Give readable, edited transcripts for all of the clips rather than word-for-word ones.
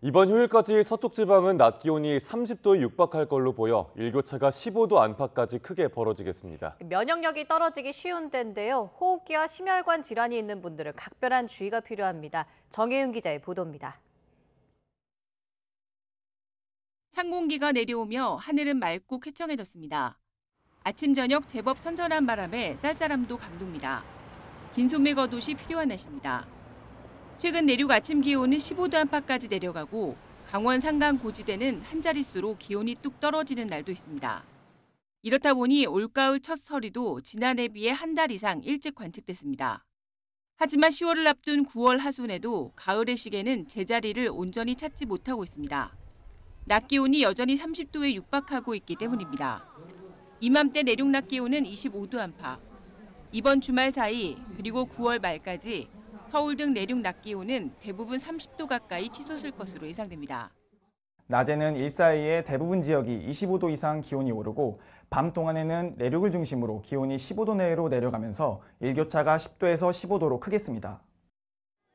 이번 휴일까지 서쪽 지방은 낮 기온이 30도에 육박할 걸로 보여 일교차가 15도 안팎까지 크게 벌어지겠습니다. 면역력이 떨어지기 쉬운 때인데요. 호흡기와 심혈관 질환이 있는 분들은 각별한 주의가 필요합니다. 정혜윤 기자의 보도입니다. 찬 공기가 내려오며 하늘은 맑고 쾌청해졌습니다. 아침 저녁 제법 선선한 바람에 쌀쌀함도 감돕니다. 긴 소매 겉옷이 필요한 날씨입니다. 최근 내륙 아침 기온은 15도 안팎까지 내려가고 강원 산간 고지대는 한 자릿수로 기온이 뚝 떨어지는 날도 있습니다. 이렇다 보니 올가을 첫 서리도 지난해 비해 한 달 이상 일찍 관측됐습니다. 하지만 10월을 앞둔 9월 하순에도 가을의 시계는 제자리를 온전히 찾지 못하고 있습니다. 낮 기온이 여전히 30도에 육박하고 있기 때문입니다. 이맘때 내륙 낮 기온은 25도 안팎. 이번 주말 사이 그리고 9월 말까지 서울 등 내륙 낮 기온은 대부분 30도 가까이 치솟을 것으로 예상됩니다. 낮에는 일사이의 대부분 지역이 25도 이상 기온이 오르고 밤 동안에는 내륙을 중심으로 기온이 15도 내외로 내려가면서 일교차가 10도에서 15도로 크겠습니다.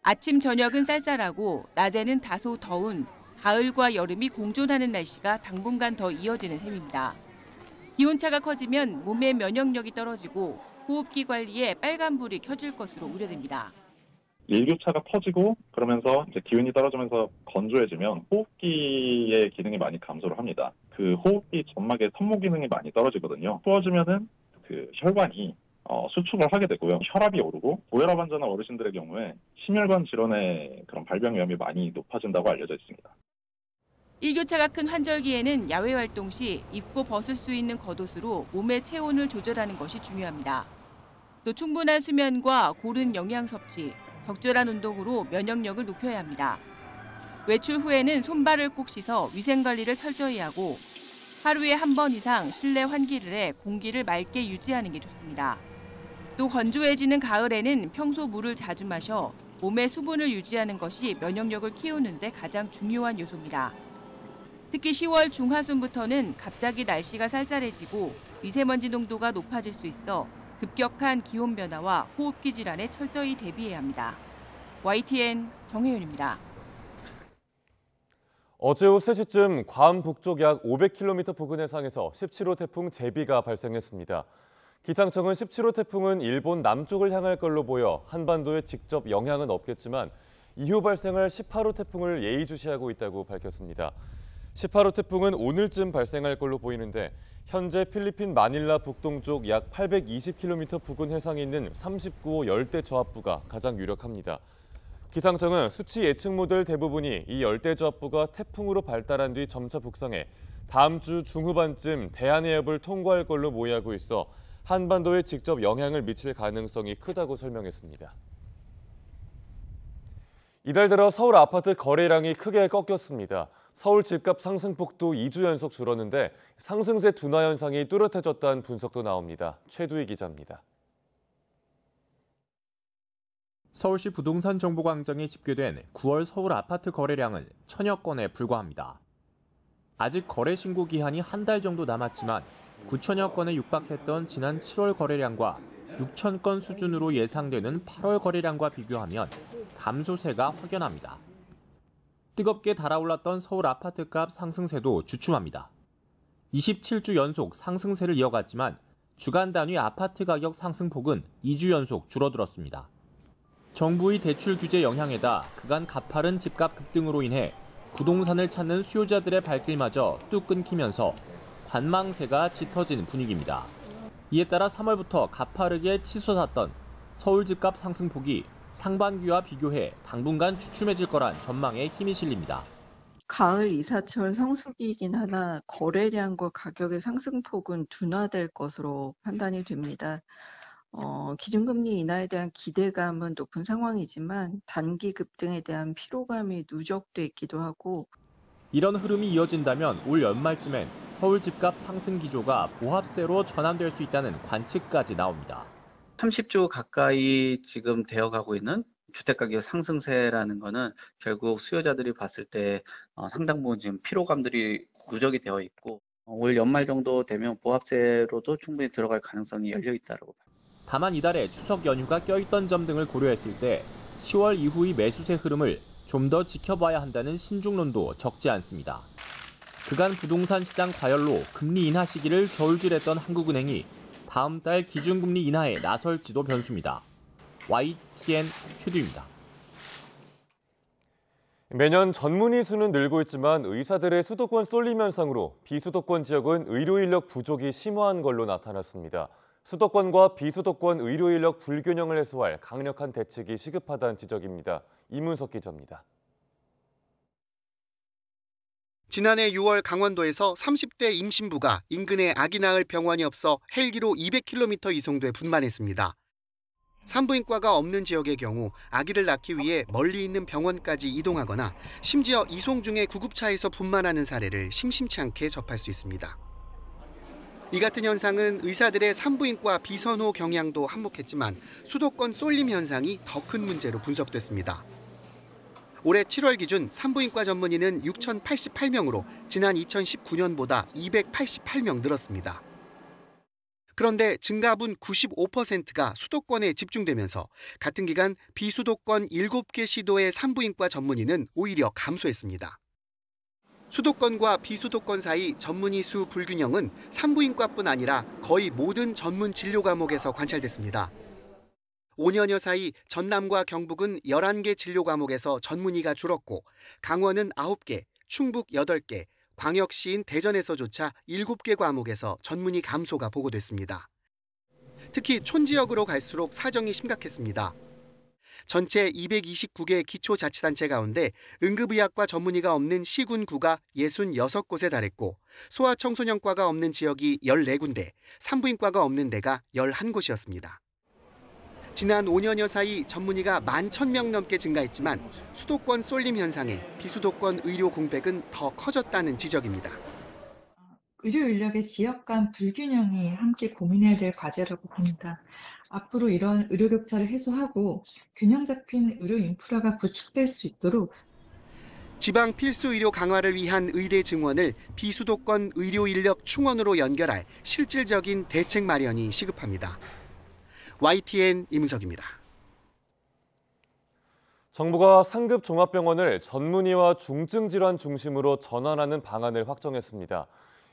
아침 저녁은 쌀쌀하고 낮에는 다소 더운 가을과 여름이 공존하는 날씨가 당분간 더 이어지는 셈입니다. 기온차가 커지면 몸의 면역력이 떨어지고 호흡기 관리에 빨간불이 켜질 것으로 우려됩니다. 일교차가 커지고 그러면서 이제 기온이 떨어지면서 건조해지면 호흡기의 기능이 많이 감소를 합니다. 그 호흡기 점막의 선모 기능이 많이 떨어지거든요. 추워지면은 그 혈관이 수축을 하게 되고요. 혈압이 오르고 고혈압 환자나 어르신들의 경우에 심혈관 질환의 그런 발병 위험이 많이 높아진다고 알려져 있습니다. 일교차가 큰 환절기에는 야외 활동 시 입고 벗을 수 있는 겉옷으로 몸의 체온을 조절하는 것이 중요합니다. 또 충분한 수면과 고른 영양 섭취, 적절한 운동으로 면역력을 높여야 합니다. 외출 후에는 손발을 꼭 씻어 위생관리를 철저히 하고 하루에 한 번 이상 실내 환기를 해 공기를 맑게 유지하는 게 좋습니다. 또 건조해지는 가을에는 평소 물을 자주 마셔 몸의 수분을 유지하는 것이 면역력을 키우는 데 가장 중요한 요소입니다. 특히 10월 중하순부터는 갑자기 날씨가 쌀쌀해지고 미세먼지 농도가 높아질 수 있어 급격한 기온 변화와 호흡기 질환에 철저히 대비해야 합니다. YTN 정혜윤입니다. 어제 오후 3시쯤 괌 북쪽 약 500km 부근 해상에서 17호 태풍 제비가 발생했습니다. 기상청은 17호 태풍은 일본 남쪽을 향할 걸로 보여 한반도에 직접 영향은 없겠지만 이후 발생할 18호 태풍을 예의주시하고 있다고 밝혔습니다. 18호 태풍은 오늘쯤 발생할 걸로 보이는데 현재 필리핀 마닐라 북동쪽 약 820km 부근 해상에 있는 39호 열대 저압부가 가장 유력합니다. 기상청은 수치 예측 모델 대부분이 이 열대 저압부가 태풍으로 발달한 뒤 점차 북상해 다음 주 중후반쯤 대한해협을 통과할 걸로 모의하고 있어 한반도에 직접 영향을 미칠 가능성이 크다고 설명했습니다. 이달 들어 서울 아파트 거래량이 크게 꺾였습니다. 서울 집값 상승폭도 2주 연속 줄었는데 상승세 둔화 현상이 뚜렷해졌다는 분석도 나옵니다. 최두희 기자입니다. 서울시 부동산 정보광장에 집계된 9월 서울 아파트 거래량은 1000여 건에 불과합니다. 아직 거래 신고 기한이 한 달 정도 남았지만 9천여 건에 육박했던 지난 7월 거래량과 6천 건 수준으로 예상되는 8월 거래량과 비교하면 감소세가 확연합니다. 뜨겁게 달아올랐던 서울 아파트값 상승세도 주춤합니다. 27주 연속 상승세를 이어갔지만 주간 단위 아파트 가격 상승폭은 2주 연속 줄어들었습니다. 정부의 대출 규제 영향에다 그간 가파른 집값 급등으로 인해 부동산을 찾는 수요자들의 발길마저 뚝 끊기면서 관망세가 짙어진 분위기입니다. 이에 따라 3월부터 가파르게 치솟았던 서울 집값 상승폭이 상반기와 비교해 당분간 주춤해질 거란 전망에 힘이 실립니다. 가을 이사철 성수기이긴 하나 거래량과 가격의 상승폭은 둔화될 것으로 판단이 됩니다. 기준금리 인하에 대한 기대감은 높은 상황이지만 단기 급등에 대한 피로감이 누적돼 있기도 하고 이런 흐름이 이어진다면 올 연말쯤엔 서울 집값 상승 기조가 보합세로 전환될 수 있다는 관측까지 나옵니다. 30주 가까이 지금 되어가고 있는 주택가격 상승세라는 거는 결국 수요자들이 봤을 때 상당 부분 지금 피로감들이 누적이 되어 있고 올 연말 정도 되면 보합세로도 충분히 들어갈 가능성이 열려 있다고 봐요. 다만 이달에 추석 연휴가 껴있던 점 등을 고려했을 때 10월 이후의 매수세 흐름을 좀 더 지켜봐야 한다는 신중론도 적지 않습니다. 그간 부동산 시장 과열로 금리 인하 시기를 저울질했던 한국은행이 다음 달 기준금리 인하에 나설지도 변수입니다. YTN 큐드입니다. 매년 전문의 수는 늘고 있지만 의사들의 수도권 쏠림 현상으로 비수도권 지역은 의료 인력 부족이 심화한 걸로 나타났습니다. 수도권과 비수도권 의료 인력 불균형을 해소할 강력한 대책이 시급하다는 지적입니다. 이문석 기자입니다. 지난해 6월 강원도에서 30대 임신부가 인근에 아기 낳을 병원이 없어 헬기로 200km 이송돼 분만했습니다. 산부인과가 없는 지역의 경우 아기를 낳기 위해 멀리 있는 병원까지 이동하거나 심지어 이송 중에 구급차에서 분만하는 사례를 심심치 않게 접할 수 있습니다. 이 같은 현상은 의사들의 산부인과 비선호 경향도 한몫했지만 수도권 쏠림 현상이 더 큰 문제로 분석됐습니다. 올해 7월 기준 산부인과 전문의는 6,088명으로 지난 2019년보다 288명 늘었습니다. 그런데 증가분 95%가 수도권에 집중되면서 같은 기간 비수도권 7개 시도의 산부인과 전문의는 오히려 감소했습니다. 수도권과 비수도권 사이 전문의 수 불균형은 산부인과뿐 아니라 거의 모든 전문 진료 과목에서 관찰됐습니다. 5년여 사이 전남과 경북은 11개 진료 과목에서 전문의가 줄었고 강원은 9개, 충북 8개, 광역시인 대전에서조차 7개 과목에서 전문의 감소가 보고됐습니다. 특히 촌지역으로 갈수록 사정이 심각했습니다. 전체 229개 기초자치단체 가운데 응급의학과 전문의가 없는 시군구가 66곳에 달했고 소아청소년과가 없는 지역이 14군데, 산부인과가 없는 데가 11곳이었습니다. 지난 5년여 사이 전문의가 11,000명 넘게 증가했지만 수도권 쏠림 현상에 비수도권 의료 공백은 더 커졌다는 지적입니다. 의료 인력의 지역 간 불균형이 함께 고민해야 될 과제라고 봅니다. 앞으로 이런 의료 격차를 해소하고 균형 잡힌 의료 인프라가 구축될 수 있도록 지방 필수 의료 강화를 위한 의대 증원을 비수도권 의료 인력 충원으로 연결할 실질적인 대책 마련이 시급합니다. YTN 이문석입니다. 정부가 상급 종합병원을 전문의와 중증 질환 중심으로 전환하는 방안을 확정했습니다.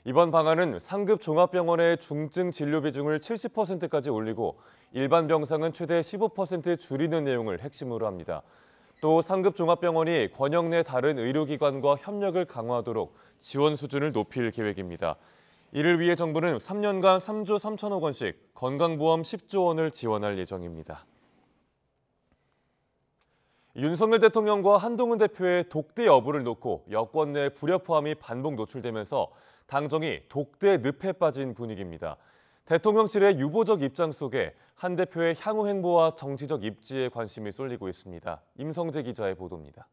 이번 방안은 상급 종합병원의 중증 진료 비중을 70%까지 올리고 일반 병상은 최대 15% 줄이는 내용을 핵심으로 합니다. 또 상급 종합병원이 권역 내 다른 의료기관과 협력을 강화하도록 지원 수준을 높일 계획입니다. 이를 위해 정부는 3년간 3조 3천억 원씩 건강보험 10조 원을 지원할 예정입니다. 윤석열 대통령과 한동훈 대표의 독대 여부를 놓고 여권 내 불협화음이 반복 노출되면서 당정이 독대 늪에 빠진 분위기입니다. 대통령실의 유보적 입장 속에 한 대표의 향후 행보와 정치적 입지에 관심이 쏠리고 있습니다. 임성재 기자의 보도입니다.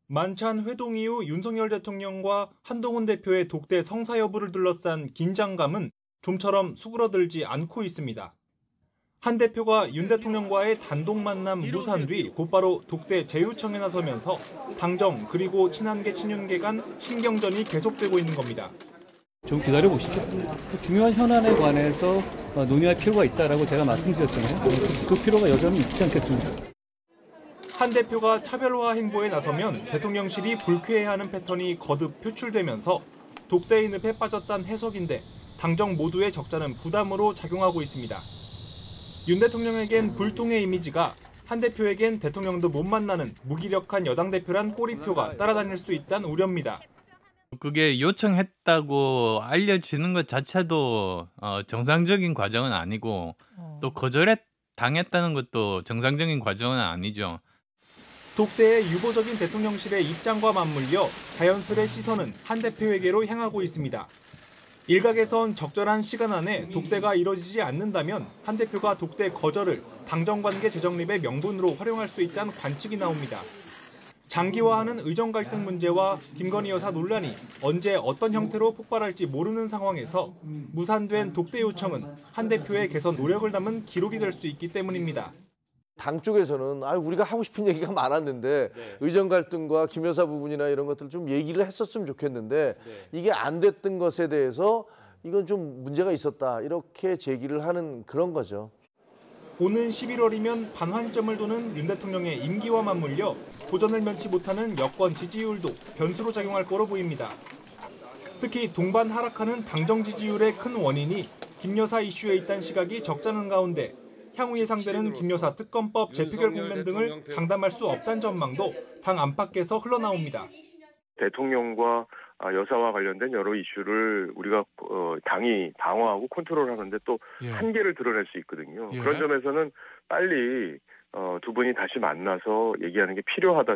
만찬 회동 이후 윤석열 대통령과 한동훈 대표의 독대 성사 여부를 둘러싼 긴장감은 좀처럼 수그러들지 않고 있습니다. 한 대표가 윤 대통령과의 단독 만남 무산 뒤 곧바로 독대 제휴청에 나서면서 당정 그리고 친한계 친윤계 간 신경전이 계속되고 있는 겁니다. 좀 기다려보시죠. 중요한 현안에 관해서 논의할 필요가 있다고 제가 말씀드렸잖아요. 그 필요가 여전히 있지 않겠습니까? 한 대표가 차별화 행보에 나서면 대통령실이 불쾌해하는 패턴이 거듭 표출되면서 독대의 늪에 빠졌다는 해석인데 당정 모두의 적자는 부담으로 작용하고 있습니다. 윤 대통령에겐 불통의 이미지가 한 대표에겐 대통령도 못 만나는 무기력한 여당 대표란 꼬리표가 따라다닐 수 있다는 우려입니다. 그게 요청했다고 알려지는 것 자체도 정상적인 과정은 아니고 또 거절에 당했다는 것도 정상적인 과정은 아니죠. 독대의 유보적인 대통령실의 입장과 맞물려 자연스레 시선은 한 대표에게로 향하고 있습니다. 일각에선 적절한 시간 안에 독대가 이뤄지지 않는다면 한 대표가 독대 거절을 당정관계 재정립의 명분으로 활용할 수 있다는 관측이 나옵니다. 장기화하는 의정 갈등 문제와 김건희 여사 논란이 언제 어떤 형태로 폭발할지 모르는 상황에서 무산된 독대 요청은 한 대표의 개선 노력을 담은 기록이 될 수 있기 때문입니다. 당 쪽에서는 우리가 하고 싶은 얘기가 많았는데 의정 갈등과 김 여사 부분이나 이런 것들 좀 얘기를 했었으면 좋겠는데 이게 안 됐던 것에 대해서 이건 좀 문제가 있었다 이렇게 제기를 하는 그런 거죠. 오는 11월이면 반환점을 도는 윤 대통령의 임기와 맞물려 도전을 면치 못하는 여권 지지율도 변수로 작용할 거로 보입니다. 특히 동반 하락하는 당정 지지율의 큰 원인이 김 여사 이슈에 있다는 시각이 적잖은 가운데 향후 예상되는 김 여사 특검법 재표결 국면 등을 장담할 수 없다는 전망도 당 안팎에서 흘러나옵니다. 대통령과 여사와 관련된 여러 이슈를 우리가 당이 방어하고 컨트롤하는데 또 한계를 드러낼 수 있거든요. 그런 점에서는 빨리 두 분이 다시 만나서 얘기하는 게 필요하다.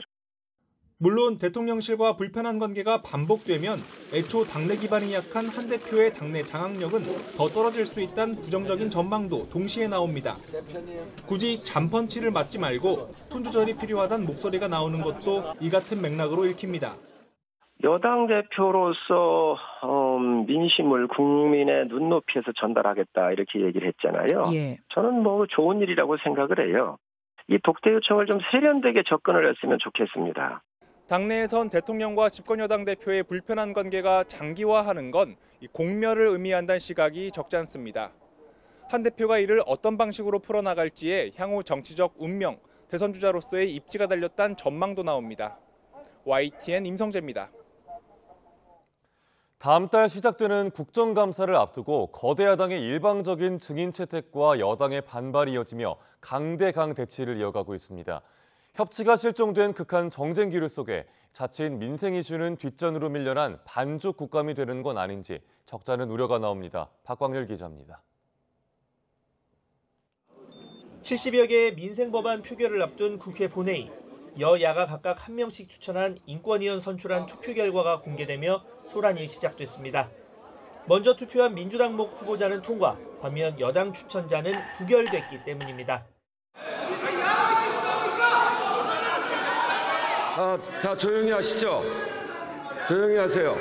물론 대통령실과 불편한 관계가 반복되면 애초 당내 기반이 약한 한 대표의 당내 장악력은 더 떨어질 수 있다는 부정적인 전망도 동시에 나옵니다. 굳이 잔펀치를 맞지 말고 톤 조절이 필요하다는 목소리가 나오는 것도 이 같은 맥락으로 읽힙니다. 여당 대표로서 민심을 국민의 눈높이에서 전달하겠다 이렇게 얘기를 했잖아요. 저는 좋은 일이라고 생각을 해요. 이 독대 요청을 좀 세련되게 접근을 했으면 좋겠습니다. 당내에선 대통령과 집권여당 대표의 불편한 관계가 장기화하는 건 공멸을 의미한다는 시각이 적지 않습니다. 한 대표가 이를 어떤 방식으로 풀어나갈지에 향후 정치적 운명, 대선 주자로서의 입지가 달렸다는 전망도 나옵니다. YTN 임성재입니다. 다음 달 시작되는 국정감사를 앞두고 거대 야당의 일방적인 증인 채택과 여당의 반발이 이어지며 강대강 대치를 이어가고 있습니다. 협치가 실종된 극한 정쟁 기류 속에 자칫 민생 이슈는 뒷전으로 밀려난 반죽 국감이 되는 건 아닌지 적잖은 우려가 나옵니다. 박광렬 기자입니다. 70여 개의 민생 법안 표결을 앞둔 국회 본회의. 여야가 각각 한 명씩 추천한 인권위원 선출한 투표 결과가 공개되며 소란이 시작됐습니다. 먼저 투표한 민주당목 후보자는 통과, 반면 여당 추천자는 부결됐기 때문입니다. 자, 조용히 하시죠. 조용히 하세요.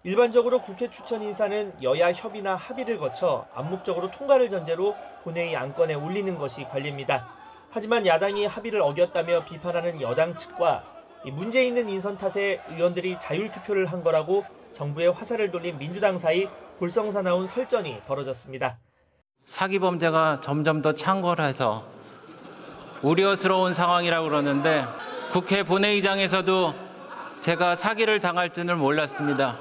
일반적으로 국회 추천 인사는 여야 협의나 합의를 거쳐 암묵적으로 통과를 전제로 본회의 안건에 올리는 것이 관례입니다. 하지만 야당이 합의를 어겼다며 비판하는 여당 측과 문제 있는 인선 탓에 의원들이 자율투표를 한 거라고 정부에 화살을 돌린 민주당 사이 볼썽사나운 설전이 벌어졌습니다. 사기 범죄가 점점 더 창궐해서 우려스러운 상황이라고 그러는데 국회 본회의장에서도 제가 사기를 당할 줄은 몰랐습니다.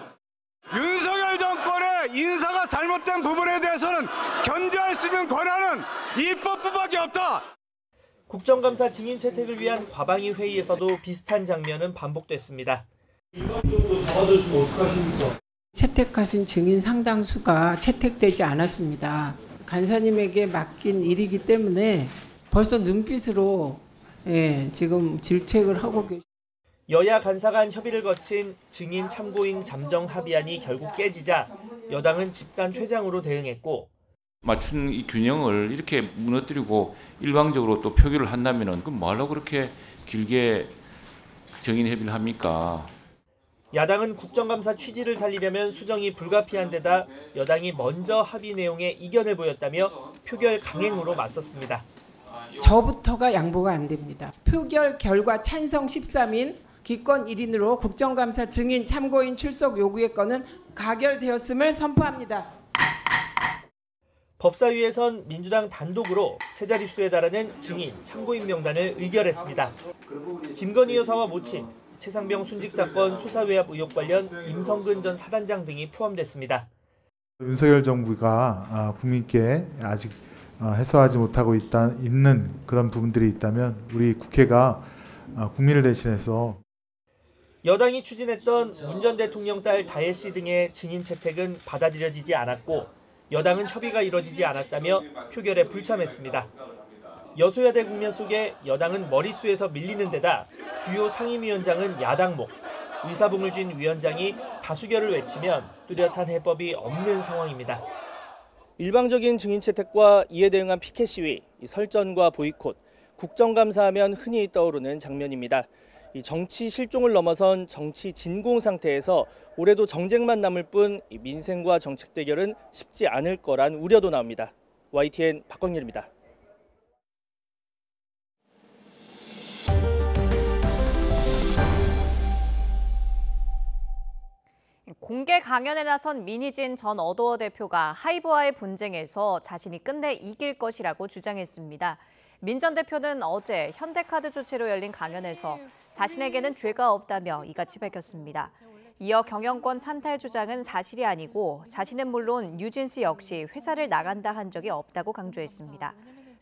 윤석열 정권의 인사가 잘못된 부분에 대해서는 견제할 수 있는 권한은 입법부밖에 없다. 국정감사 증인 채택을 위한 과방위 회의에서도 비슷한 장면은 반복됐습니다. 이것도 잡아주시면 어떡하십니까? 채택하신 증인 상당수가 채택되지 않았습니다. 간사님에게 맡긴 일이기 때문에 벌써 눈빛으로 지금 질책을 하고 계십니다. 여야 간사 간 협의를 거친 증인 참고인 잠정 합의안이 결국 깨지자 여당은 집단 퇴장으로 대응했고 맞춘 이 균형을 이렇게 무너뜨리고 일방적으로 또 표결을 한다면은 그럼 뭐하려고 그렇게 길게 정인 협의를 합니까? 야당은 국정감사 취지를 살리려면 수정이 불가피한 데다 여당이 먼저 합의 내용에 이견을 보였다며 표결 강행으로 맞섰습니다. 저부터가 양보가 안 됩니다. 표결 결과 찬성 13인, 기권 1인으로 국정감사 증인 참고인 출석 요구의 건은 가결되었음을 선포합니다. 법사위에선 민주당 단독으로 세 자릿수에 달하는 증인, 참고인 명단을 의결했습니다. 김건희 여사와 모친, 최상병 순직 사건 수사외압 의혹 관련 임성근 전 사단장 등이 포함됐습니다. 윤석열 정부가 국민께 아직 해소하지 못하고 있는 그런 부분들이 있다면 우리 국회가 국민을 대신해서 여당이 추진했던 문 전 대통령 딸 다혜 씨 등의 증인 채택은 받아들여지지 않았고 여당은 협의가 이뤄지지 않았다며 표결에 불참했습니다. 여소야대 국면 속에 여당은 머릿수에서 밀리는 데다 주요 상임위원장은 야당목, 의사봉을 쥔 위원장이 다수결을 외치면 뚜렷한 해법이 없는 상황입니다. 일방적인 증인 채택과 이에 대응한 피켓 시위, 설전과 보이콧, 국정감사하면 흔히 떠오르는 장면입니다. 이 정치 실종을 넘어선 정치 진공 상태에서 올해도 정쟁만 남을 뿐 민생과 정책 대결은 쉽지 않을 거란 우려도 나옵니다. YTN 박광렬입니다. 공개 강연에 나선 민희진 전 어도어 대표가 하이브와의 분쟁에서 자신이 끝내 이길 것이라고 주장했습니다. 민 전 대표는 어제 현대카드 주최로 열린 강연에서 자신에게는 죄가 없다며 이같이 밝혔습니다. 이어 경영권 찬탈 주장은 사실이 아니고 자신은 물론 뉴진스 역시 회사를 나간다 한 적이 없다고 강조했습니다.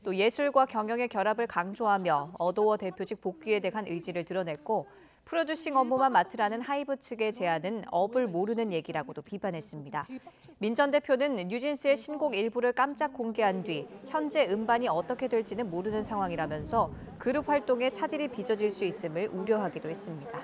또 예술과 경영의 결합을 강조하며 어도어 대표직 복귀에 대한 의지를 드러냈고 프로듀싱 업무만 맡으라는 하이브 측의 제안은 업을 모르는 얘기라고도 비판했습니다. 민 전 대표는 뉴진스의 신곡 일부를 깜짝 공개한 뒤 현재 음반이 어떻게 될지는 모르는 상황이라면서 그룹 활동에 차질이 빚어질 수 있음을 우려하기도 했습니다.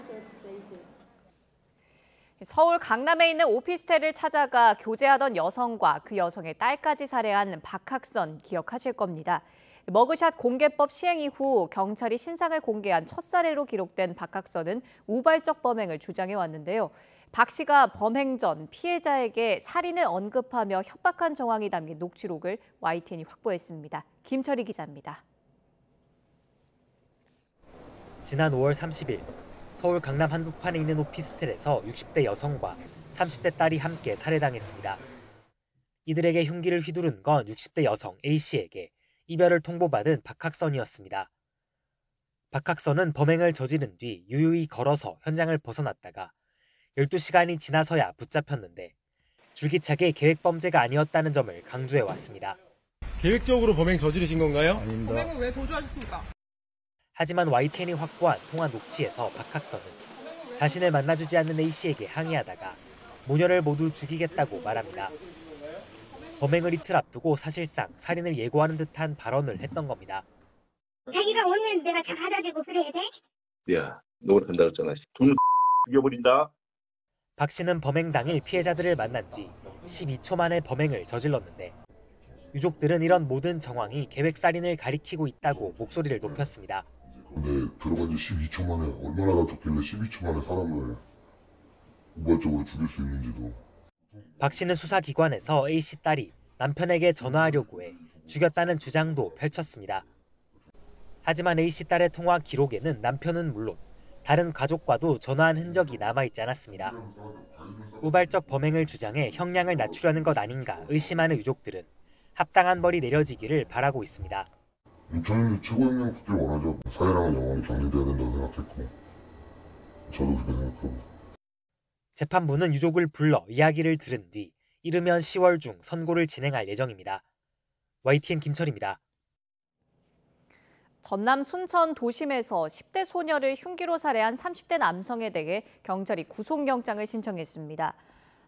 서울 강남에 있는 오피스텔을 찾아가 교제하던 여성과 그 여성의 딸까지 살해한 박학선 기억하실 겁니다. 머그샷 공개법 시행 이후 경찰이 신상을 공개한 첫 사례로 기록된 박학선은 우발적 범행을 주장해 왔는데요. 박 씨가 범행 전 피해자에게 살인을 언급하며 협박한 정황이 담긴 녹취록을 YTN이 확보했습니다. 김철희 기자입니다. 지난 5월 30일 서울 강남 한복판에 있는 오피스텔에서 60대 여성과 30대 딸이 함께 살해당했습니다. 이들에게 흉기를 휘두른 건 60대 여성 A씨에게 이별을 통보받은 박학선이었습니다. 박학선은 범행을 저지른 뒤 유유히 걸어서 현장을 벗어났다가 12시간이 지나서야 붙잡혔는데 줄기차게 계획범죄가 아니었다는 점을 강조해왔습니다. 계획적으로 범행 저지르신 건가요? 아닙니다. 범행을 왜 도주하셨습니까? 하지만 YTN이 확보한 통화 녹취에서 박학선은 자신을 만나주지 않는 A씨에게 항의하다가 모녀를 모두 죽이겠다고 말합니다. 범행을 이틀 앞두고 사실상 살인을 예고하는 듯한 발언을 했던 겁니다. 자기가 오늘 내가 다 받아주고 그래야 돼? 야, 너를 한다 그랬잖아. 돈 죽여버린다. 박 씨는 범행 당일 피해자들을 만난 뒤 12초 만에 범행을 저질렀는데 유족들은 이런 모든 정황이 계획살인을 가리키고 있다고 목소리를 높였습니다. 근데 들어간 지 12초 만에 얼마나 다쳤길래 12초 만에 사람을 우발적으로 죽일 수 있는지도. 박 씨는 수사기관에서 A씨 딸이 남편에게 전화하려고 해 죽였다는 주장도 펼쳤습니다. 하지만 A씨 딸의 통화 기록에는 남편은 물론 다른 가족과도 전화한 흔적이 남아있지 않았습니다. 우발적 범행을 주장해 형량을 낮추려는 것 아닌가 의심하는 유족들은 합당한 벌이 내려지기를 바라고 있습니다. 인천인들 최고형량 받기를 원하죠. 사회랑은 영원히 정리돼야 된다고 생각했고 저도 그렇게 생각하고. 재판부는 유족을 불러 이야기를 들은 뒤 이르면 10월 중 선고를 진행할 예정입니다. YTN 김철입니다. 전남 순천 도심에서 10대 소녀를 흉기로 살해한 30대 남성에 대해 경찰이 구속영장을 신청했습니다.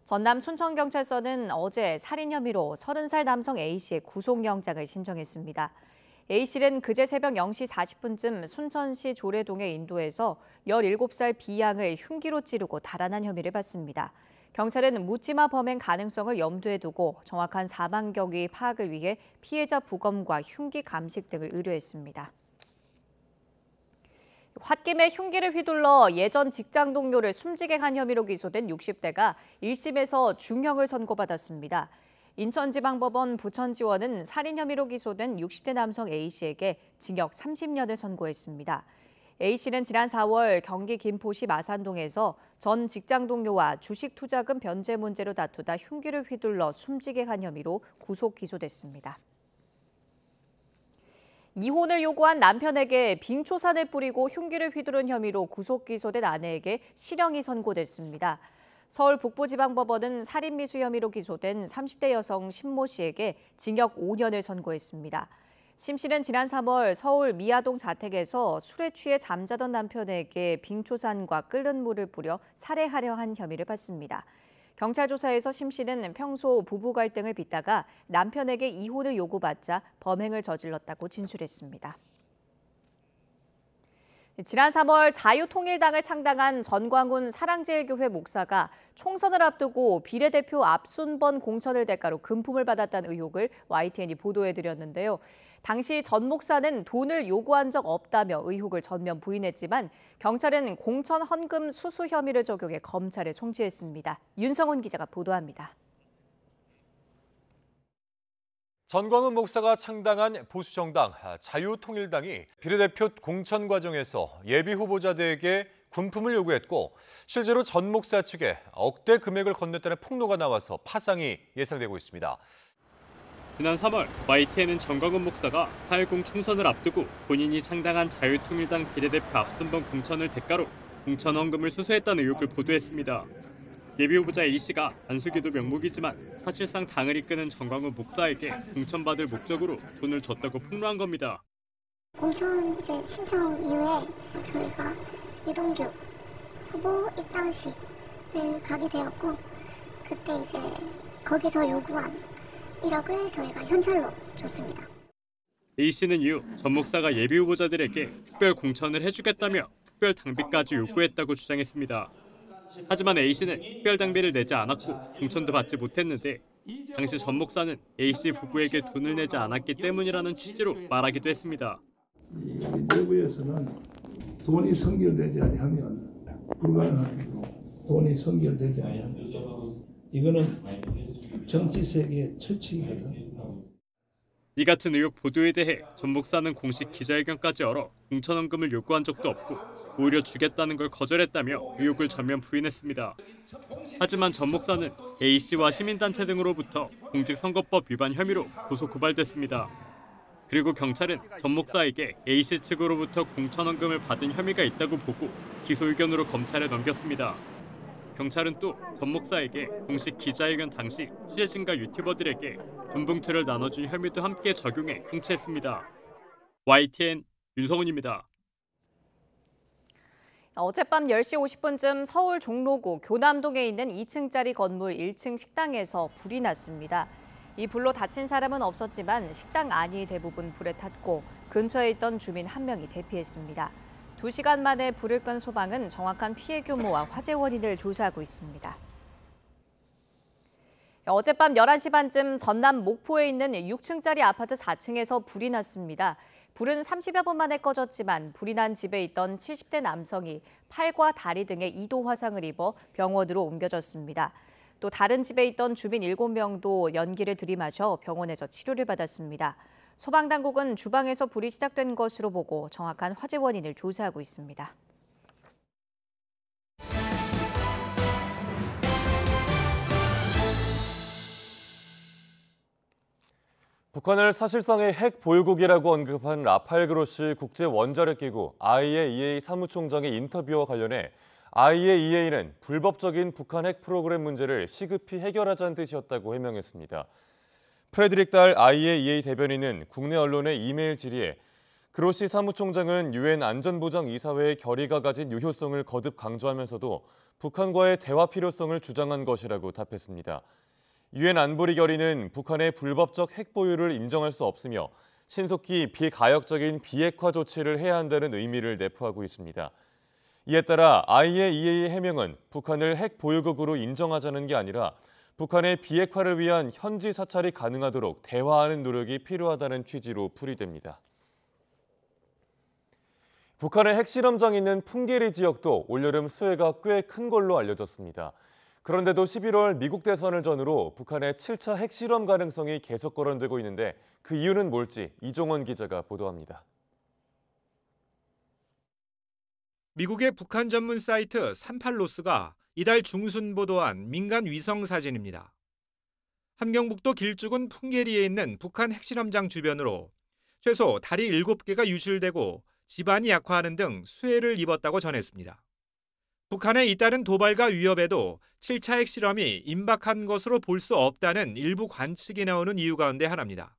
전남 순천경찰서는 어제 살인 혐의로 30살 남성 A씨의 구속영장을 신청했습니다. A씨는 그제 새벽 0시 40분쯤 순천시 조례동의 인도에서 17살 B양을 흉기로 찌르고 달아난 혐의를 받습니다. 경찰은 묻지마 범행 가능성을 염두에 두고 정확한 사망 경위 파악을 위해 피해자 부검과 흉기 감식 등을 의뢰했습니다. 홧김에 흉기를 휘둘러 예전 직장 동료를 숨지게 한 혐의로 기소된 60대가 1심에서 중형을 선고받았습니다. 인천지방법원 부천지원은 살인 혐의로 기소된 60대 남성 A씨에게 징역 30년을 선고했습니다. A씨는 지난 4월 경기 김포시 마산동에서 전 직장 동료와 주식 투자금 변제 문제로 다투다 흉기를 휘둘러 숨지게 한 혐의로 구속 기소됐습니다. 이혼을 요구한 남편에게 빙초산을 뿌리고 흉기를 휘두른 혐의로 구속 기소된 아내에게 실형이 선고됐습니다. 서울 북부지방법원은 살인미수 혐의로 기소된 30대 여성 신모 씨에게 징역 5년을 선고했습니다. 심 씨는 지난 3월 서울 미아동 자택에서 술에 취해 잠자던 남편에게 빙초산과 끓는 물을 뿌려 살해하려 한 혐의를 받습니다. 경찰 조사에서 심 씨는 평소 부부 갈등을 빚다가 남편에게 이혼을 요구받자 범행을 저질렀다고 진술했습니다. 지난 3월 자유통일당을 창당한 전광훈 사랑제일교회 목사가 총선을 앞두고 비례대표 앞순번 공천을 대가로 금품을 받았다는 의혹을 YTN이 보도해드렸는데요. 당시 전 목사는 돈을 요구한 적 없다며 의혹을 전면 부인했지만 경찰은 공천 헌금 수수 혐의를 적용해 검찰에 송치했습니다. 윤성훈 기자가 보도합니다. 전광훈 목사가 창당한 보수정당 자유통일당이 비례대표 공천 과정에서 예비후보자들에게 군품을 요구했고 실제로 전 목사 측에 억대 금액을 건넸다는 폭로가 나와서 파상이 예상되고 있습니다. 지난 3월 YTN은 정광훈 목사가 4.10 총선을 앞두고 본인이 창당한 자유통일당 비례대표 앞선번 공천을 대가로 공천 헌금을 수수했다는 의혹을 보도했습니다. 예비후보자 A씨가 안수기도 명목이지만 사실상 당을 이끄는 정광훈 목사에게 공천받을 목적으로 돈을 줬다고 폭로한 겁니다. 공천 신청 이후에 저희가 유동규 후보 입당식을 가게 되었고, 그때 이제 거기서 요구한 1억을 저희가 현찰로 줬습니다. A씨는 이후 전 목사가 예비후보자들에게 특별 공천을 해주겠다며 특별 당비까지 요구했다고 주장했습니다. 하지만 A씨는 특별 당비를 내지 않았고 공천도 받지 못했는데 당시 전 목사는 A씨 부부에게 돈을 내지 않았기 때문이라는 취지로 말하기도 했습니다. 내부에서는 돈이 선결되지 아니하면 불가능하고, 돈이 선결되지 아니하면 이거는 정치 세계의 철칙이거든. 이 같은 의혹 보도에 대해 전 목사는 공식 기자회견까지 열어 공천헌금을 요구한 적도 없고 오히려 주겠다는 걸 거절했다며 의혹을 전면 부인했습니다. 하지만 전 목사는 A씨와 시민단체 등으로부터 공직선거법 위반 혐의로 고소 고발됐습니다. 그리고 경찰은 전 목사에게 A씨 측으로부터 공천헌금을 받은 혐의가 있다고 보고 기소 의견으로 검찰에 넘겼습니다. 경찰은 또 전 목사에게 공식 기자회견 당시 취재진과 유튜버들에게 돈 봉투를 나눠준 혐의도 함께 적용해 송치했습니다. YTN 윤성훈입니다. 어젯밤 10시 50분쯤 서울 종로구 교남동에 있는 2층짜리 건물 1층 식당에서 불이 났습니다. 이 불로 다친 사람은 없었지만 식당 안이 대부분 불에 탔고 근처에 있던 주민 1명이 대피했습니다. 2시간 만에 불을 끈 소방은 정확한 피해 규모와 화재 원인을 조사하고 있습니다. 어젯밤 11시 반쯤 전남 목포에 있는 6층짜리 아파트 4층에서 불이 났습니다. 불은 30여 분 만에 꺼졌지만 불이 난 집에 있던 70대 남성이 팔과 다리 등에 2도 화상을 입어 병원으로 옮겨졌습니다. 또 다른 집에 있던 주민 7명도 연기를 들이마셔 병원에서 치료를 받았습니다. 소방당국은 주방에서 불이 시작된 것으로 보고 정확한 화재 원인을 조사하고 있습니다. 북한을 사실상의 핵 보유국이라고 언급한 라파엘 그로시 국제원자력기구 IAEA 사무총장의 인터뷰와 관련해 IAEA는 불법적인 북한 핵 프로그램 문제를 시급히 해결하자는 뜻이었다고 해명했습니다. 프레드릭 달 IAEA 대변인은 국내 언론의 이메일 질의에 그로시 사무총장은 유엔 안전보장이사회의 결의가 가진 유효성을 거듭 강조하면서도 북한과의 대화 필요성을 주장한 것이라고 답했습니다. 유엔 안보리 결의는 북한의 불법적 핵 보유를 인정할 수 없으며 신속히 비가역적인 비핵화 조치를 해야 한다는 의미를 내포하고 있습니다. 이에 따라 IAEA의 해명은 북한을 핵 보유국으로 인정하자는 게 아니라 북한의 비핵화를 위한 현지 사찰이 가능하도록 대화하는 노력이 필요하다는 취지로 풀이됩니다. 북한의 핵실험장이 있는 풍계리 지역도 올여름 수해가 꽤 큰 걸로 알려졌습니다. 그런데도 11월 미국 대선을 전후로 북한의 7차 핵실험 가능성이 계속 거론되고 있는데 그 이유는 뭘지 이종원 기자가 보도합니다. 미국의 북한 전문 사이트 38로스가 이달 중순 보도한 민간 위성 사진입니다. 함경북도 길쭉은 풍계리에 있는 북한 핵실험장 주변으로 최소 다리 7개가 유실되고 지반이 약화하는 등 수해를 입었다고 전했습니다. 북한의 잇따른 도발과 위협에도 7차 핵실험이 임박한 것으로 볼 수 없다는 일부 관측이 나오는 이유 가운데 하나입니다.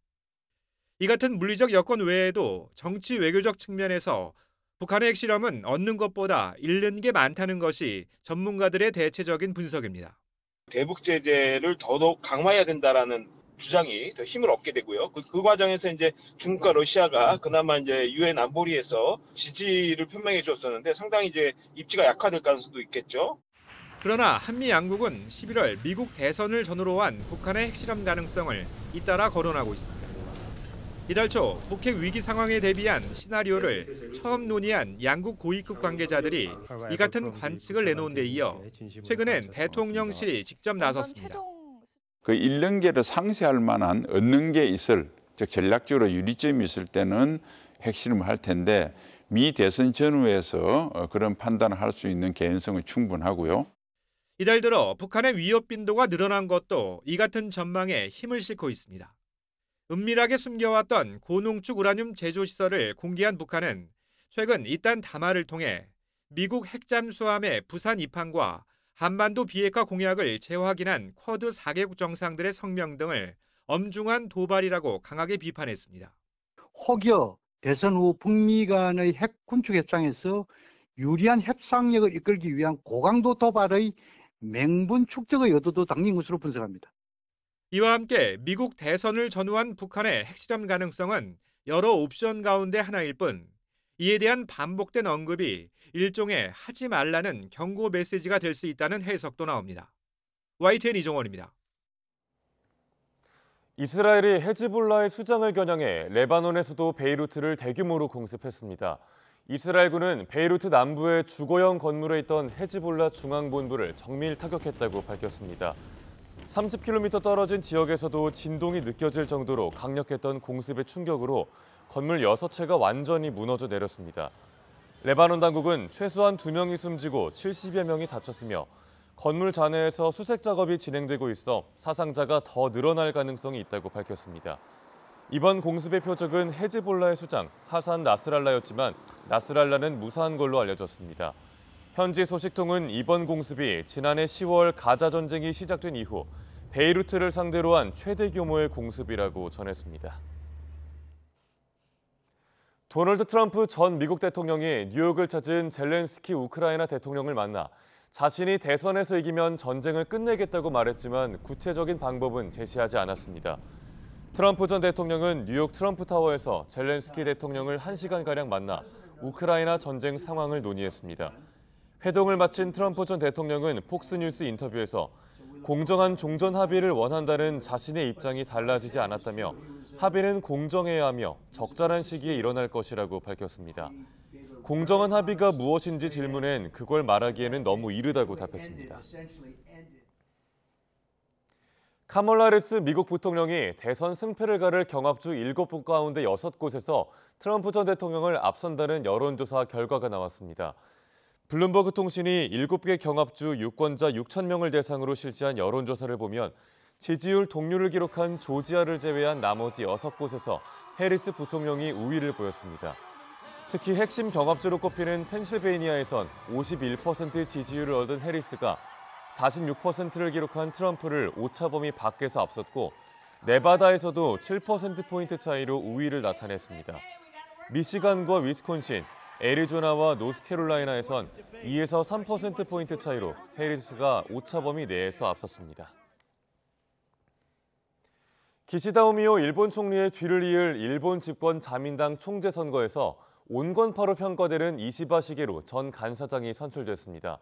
이 같은 물리적 여건 외에도 정치 외교적 측면에서 북한의 핵실험은 얻는 것보다 잃는 게 많다는 것이 전문가들의 대체적인 분석입니다. 대북 제재를 더더욱 강화해야 된다라는 주장이 더 힘을 얻게 되고요. 그 과정에서 이제 중국과 러시아가 그나마 이제 유엔 안보리에서 지지를 표명해 줬었는데 상당히 이제 입지가 약화될 가능성도 있겠죠. 그러나 한미 양국은 11월 미국 대선을 전후로 한 북한의 핵실험 가능성을 잇따라 거론하고 있습니다. 이달 초 북핵 위기 상황에 대비한 시나리오를 처음 논의한 양국 고위급 관계자들이 이 같은 관측을 내놓은 데 이어 최근엔 대통령실이 직접 나섰습니다. 그 잃는 게를 상쇄할 만한 얻는 게 있을, 즉 전략적으로 유리점이 있을 때는 핵실험을 할 텐데 미 대선 전후에서 그런 판단을 할 수 있는 개연성은 충분하고요. 이달 들어 북한의 위협 빈도가 늘어난 것도 이 같은 전망에 힘을 싣고 있습니다. 은밀하게 숨겨왔던 고농축 우라늄 제조 시설을 공개한 북한은 최근 이딴 담화를 통해 미국 핵잠수함의 부산 입항과 한반도 비핵화 공약을 재확인한 쿼드 4개국 정상들의 성명 등을 엄중한 도발이라고 강하게 비판했습니다. 혹여 대선 후 북미 간의 핵 군축 협상에서 유리한 협상력을 이끌기 위한 고강도 도발의 맹분 축적의 의도도 담긴 것으로 분석합니다. 이와 함께 미국 대선을 전후한 북한의 핵실험 가능성은 여러 옵션 가운데 하나일 뿐 이에 대한 반복된 언급이 일종의 하지 말라는 경고 메시지가 될 수 있다는 해석도 나옵니다. YTN 이종원입니다. 이스라엘이 헤즈볼라의 수장을 겨냥해 레바논의 수도 베이루트를 대규모로 공습했습니다. 이스라엘군은 베이루트 남부의 주거용 건물에 있던 헤즈볼라 중앙본부를 정밀 타격했다고 밝혔습니다. 30km 떨어진 지역에서도 진동이 느껴질 정도로 강력했던 공습의 충격으로 건물 6채가 완전히 무너져 내렸습니다. 레바논 당국은 최소한 2명이 숨지고 70여 명이 다쳤으며 건물 잔해에서 수색 작업이 진행되고 있어 사상자가 더 늘어날 가능성이 있다고 밝혔습니다. 이번 공습의 표적은 헤즈볼라의 수장 하산 나스랄라였지만 나스랄라는 무사한 걸로 알려졌습니다. 현지 소식통은 이번 공습이 지난해 10월 가자 전쟁이 시작된 이후 베이루트를 상대로 한 최대 규모의 공습이라고 전했습니다. 도널드 트럼프 전 미국 대통령이 뉴욕을 찾은 젤렌스키 우크라이나 대통령을 만나 자신이 대선에서 이기면 전쟁을 끝내겠다고 말했지만 구체적인 방법은 제시하지 않았습니다. 트럼프 전 대통령은 뉴욕 트럼프타워에서 젤렌스키 대통령을 1시간가량 만나 우크라이나 전쟁 상황을 논의했습니다. 회동을 마친 트럼프 전 대통령은 폭스뉴스 인터뷰에서 공정한 종전 합의를 원한다는 자신의 입장이 달라지지 않았다며 합의는 공정해야 하며 적절한 시기에 일어날 것이라고 밝혔습니다. 공정한 합의가 무엇인지 질문엔 그걸 말하기에는 너무 이르다고 답했습니다. 카멀라 해리스 미국 부통령이 대선 승패를 가를 경합주 7곳 가운데 6곳에서 트럼프 전 대통령을 앞선다는 여론조사 결과가 나왔습니다. 블룸버그 통신이 7개 경합주 유권자 6,000명을 대상으로 실시한 여론조사를 보면 지지율 동률을 기록한 조지아를 제외한 나머지 6곳에서 해리스 부통령이 우위를 보였습니다. 특히 핵심 경합주로 꼽히는 펜실베이니아에선 51% 지지율을 얻은 해리스가 46%를 기록한 트럼프를 오차 범위 밖에서 앞섰고 네바다에서도 7%포인트 차이로 우위를 나타냈습니다. 미시간과 위스콘신, 애리조나와 노스캐롤라이나에선 2에서 3%포인트 차이로 해리스가 오차 범위 내에서 앞섰습니다. 기시다 후미오 일본 총리의 뒤를 이을 일본 집권 자민당 총재 선거에서 온건파로 평가되는 이시바 시게루 전 간사장이 선출됐습니다.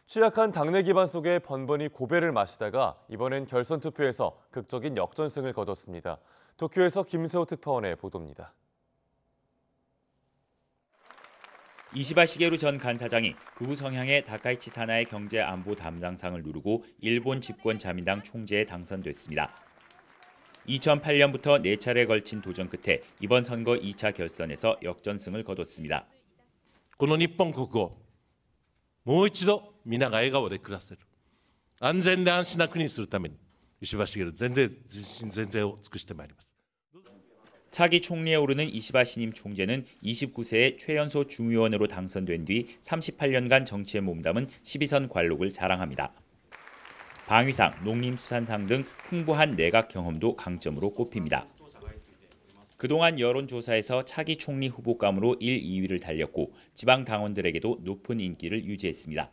취약한 당내 기반 속에 번번이 고배를 마시다가 이번엔 결선 투표에서 극적인 역전승을 거뒀습니다. 도쿄에서 김세호 특파원의 보도입니다. 이시바 시게루 전 간사장이 극우 성향의 다카이치 사나의 경제 안보 담당상을 누르고 일본 집권 자민당 총재에 당선됐습니다. 2008년부터 4차례에 걸친 도전 끝에 이번 선거 2차 결선에서 역전승을 거뒀습니다. この日本国をもう一度皆が笑顔で暮らせる安全で安心な国にするために石破茂全身全霊を尽くしてまいります。 차기 총리에 오르는 이시바 신임 총재는 29세에 최연소 중의원으로 당선된 뒤 38년간 정치에 몸담은 12선 관록을 자랑합니다. 방위상, 농림수산상 등 풍부한 내각 경험도 강점으로 꼽힙니다. 그동안 여론조사에서 차기 총리 후보감으로 1, 2위를 달렸고 지방 당원들에게도 높은 인기를 유지했습니다.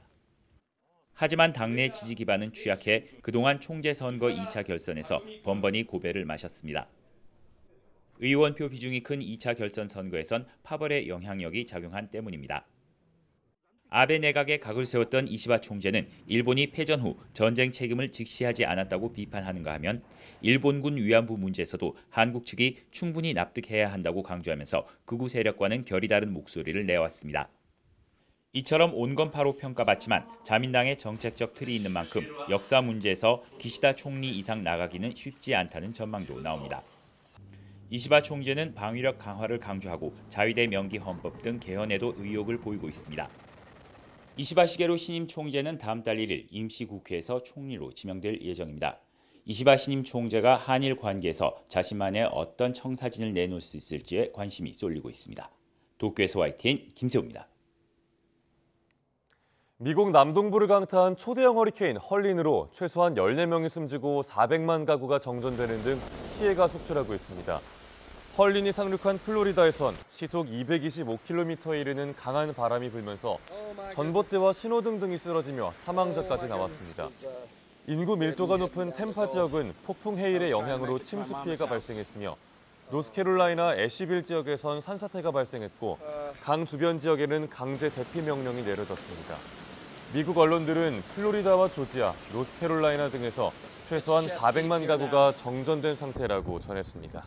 하지만 당내 지지 기반은 취약해 그동안 총재 선거 2차 결선에서 번번이 고배를 마셨습니다. 의원표 비중이 큰 2차 결선 선거에선 파벌의 영향력이 작용한 때문입니다. 아베 내각에 각을 세웠던 이시바 총재는 일본이 패전 후 전쟁 책임을 직시하지 않았다고 비판하는가 하면 일본군 위안부 문제에서도 한국 측이 충분히 납득해야 한다고 강조하면서 극우 세력과는 결이 다른 목소리를 내왔습니다. 이처럼 온건파로 평가받지만 자민당의 정책적 틀이 있는 만큼 역사 문제에서 기시다 총리 이상 나가기는 쉽지 않다는 전망도 나옵니다. 이시바 총재는 방위력 강화를 강조하고 자위대 명기 헌법 등 개헌에도 의욕을 보이고 있습니다. 이시바 시게루 신임 총재는 다음 달 1일 임시국회에서 총리로 지명될 예정입니다. 이시바 신임 총재가 한일 관계에서 자신만의 어떤 청사진을 내놓을 수 있을지에 관심이 쏠리고 있습니다. 도쿄에서 YTN 김세호입니다. 미국 남동부를 강타한 초대형 허리케인 헐린으로 최소한 14명이 숨지고 400만 가구가 정전되는 등 피해가 속출하고 있습니다. 헐린이 상륙한 플로리다에선 시속 225km에 이르는 강한 바람이 불면서 전봇대와 신호등 등이 쓰러지며 사망자까지 나왔습니다. 인구 밀도가 높은 템파 지역은 폭풍 해일의 영향으로 침수 피해가 발생했으며 노스캐롤라이나 애쉬빌 지역에선 산사태가 발생했고 강 주변 지역에는 강제 대피 명령이 내려졌습니다. 미국 언론들은 플로리다와 조지아, 노스캐롤라이나 등에서 최소한 400만 가구가 정전된 상태라고 전했습니다.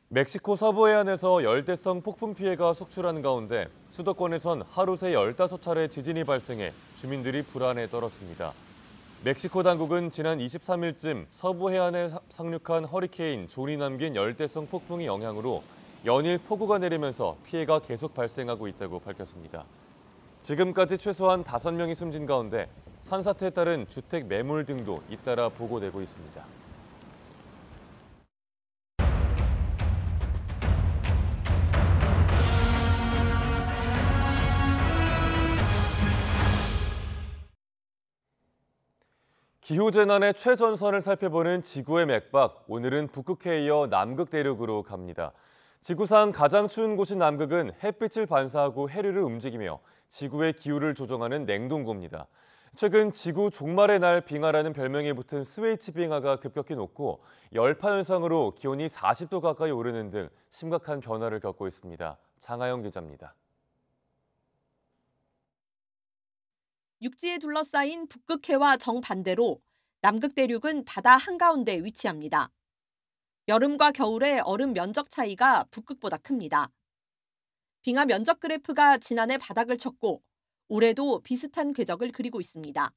멕시코 서부 해안에서 열대성 폭풍 피해가 속출하는 가운데 수도권에선 하루 새 15차례 지진이 발생해 주민들이 불안에 떨었습니다. 멕시코 당국은 지난 23일쯤 서부 해안에 상륙한 허리케인 존이 남긴 열대성 폭풍의 영향으로 연일 폭우가 내리면서 피해가 계속 발생하고 있다고 밝혔습니다. 지금까지 최소한 5명이 숨진 가운데 산사태에 따른 주택 매물 등도 잇따라 보고되고 있습니다. 기후재난의 최전선을 살펴보는 지구의 맥박, 오늘은 북극해에 이어 남극 대륙으로 갑니다. 지구상 가장 추운 곳인 남극은 햇빛을 반사하고 해류를 움직이며 지구의 기후를 조정하는 냉동고입니다. 최근 지구 종말의 날 빙하라는 별명이 붙은 스웨이치 빙하가 급격히 녹고 열파 현상으로 기온이 40도 가까이 오르는 등 심각한 변화를 겪고 있습니다. 장하영 기자입니다. 육지에 둘러싸인 북극해와 정반대로 남극 대륙은 바다 한가운데 위치합니다. 여름과 겨울의 얼음 면적 차이가 북극보다 큽니다. 빙하 면적 그래프가 지난해 바닥을 쳤고 올해도 비슷한 궤적을 그리고 있습니다.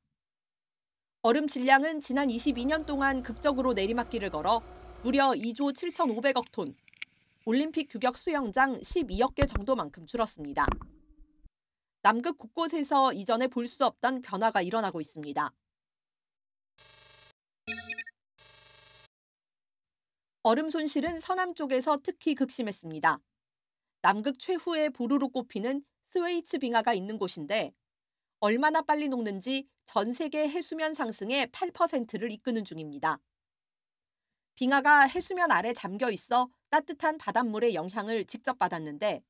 얼음 질량은 지난 22년 동안 극적으로 내리막길을 걸어 무려 2조 7,500억 톤, 올림픽 규격 수영장 12억 개 정도만큼 줄었습니다. 남극 곳곳에서 이전에 볼 수 없던 변화가 일어나고 있습니다. 얼음 손실은 서남 쪽에서 특히 극심했습니다. 남극 최후의 보루로 꼽히는 스웨이츠 빙하가 있는 곳인데 얼마나 빨리 녹는지 전 세계 해수면 상승의 8%를 이끄는 중입니다. 빙하가 해수면 아래 잠겨 있어 따뜻한 바닷물의 영향을 직접 받았는데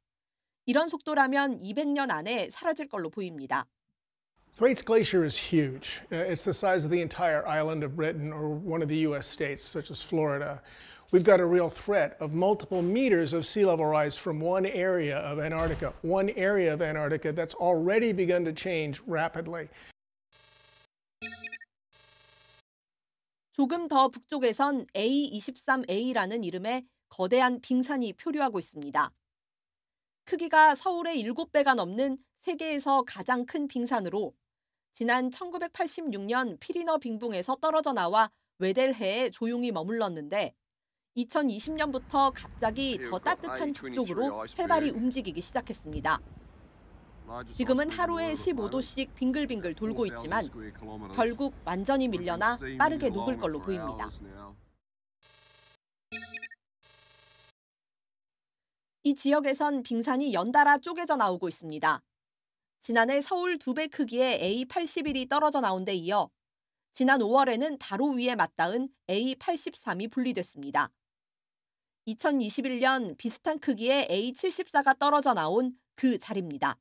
이런 속도라면 200년 안에 사라질 걸로 보입니다. Thwaites Glacier is huge. It's the size of the entire island of Britain or one of the U.S. states, such as Florida. We've got a real threat of multiple meters of sea level rise from one area of Antarctica that's already begun to change rapidly. 조금 더 북쪽에선 A23A라는 이름의 거대한 빙산이 표류하고 있습니다. 크기가 서울의 7배가 넘는 세계에서 가장 큰 빙산으로 지난 1986년 피리너 빙붕에서 떨어져 나와 웨델해에 조용히 머물렀는데 2020년부터 갑자기 더 따뜻한 북쪽으로 활발히 움직이기 시작했습니다. 지금은 하루에 15도씩 빙글빙글 돌고 있지만 결국 완전히 밀려나 빠르게 녹을 걸로 보입니다. 이 지역에선 빙산이 연달아 쪼개져 나오고 있습니다. 지난해 서울 2배 크기의 A81이 떨어져 나온 데 이어 지난 5월에는 바로 위에 맞닿은 A83이 분리됐습니다. 2021년 비슷한 크기의 A74가 떨어져 나온 그 자리입니다.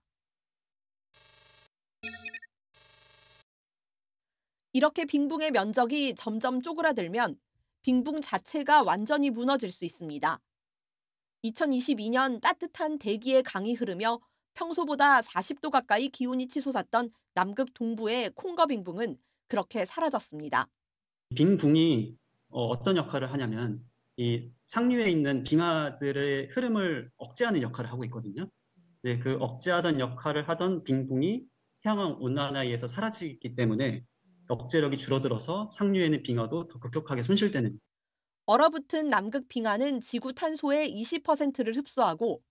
이렇게 빙붕의 면적이 점점 쪼그라들면 빙붕 자체가 완전히 무너질 수 있습니다. 2022년 따뜻한 대기의 강이 흐르며 평소보다 40도 가까이 기온이 치솟았던 남극 동부의 콩거 빙붕은 그렇게 사라졌습니다. 빙붕이 어떤 역할을 하냐면 이 상류에 있는 빙하들의 흐름을 억제하는 역할을 하고 있거든요. 네, 그 억제하던 역할을 하던 빙붕이 해양 온난화에 의해서 사라지기 때문에 억제력이 줄어들어서 상류에 있는 빙하도 더 급격하게 손실되는. 얼어붙은 남극 빙하는 지구 탄소의 20%를 흡수하고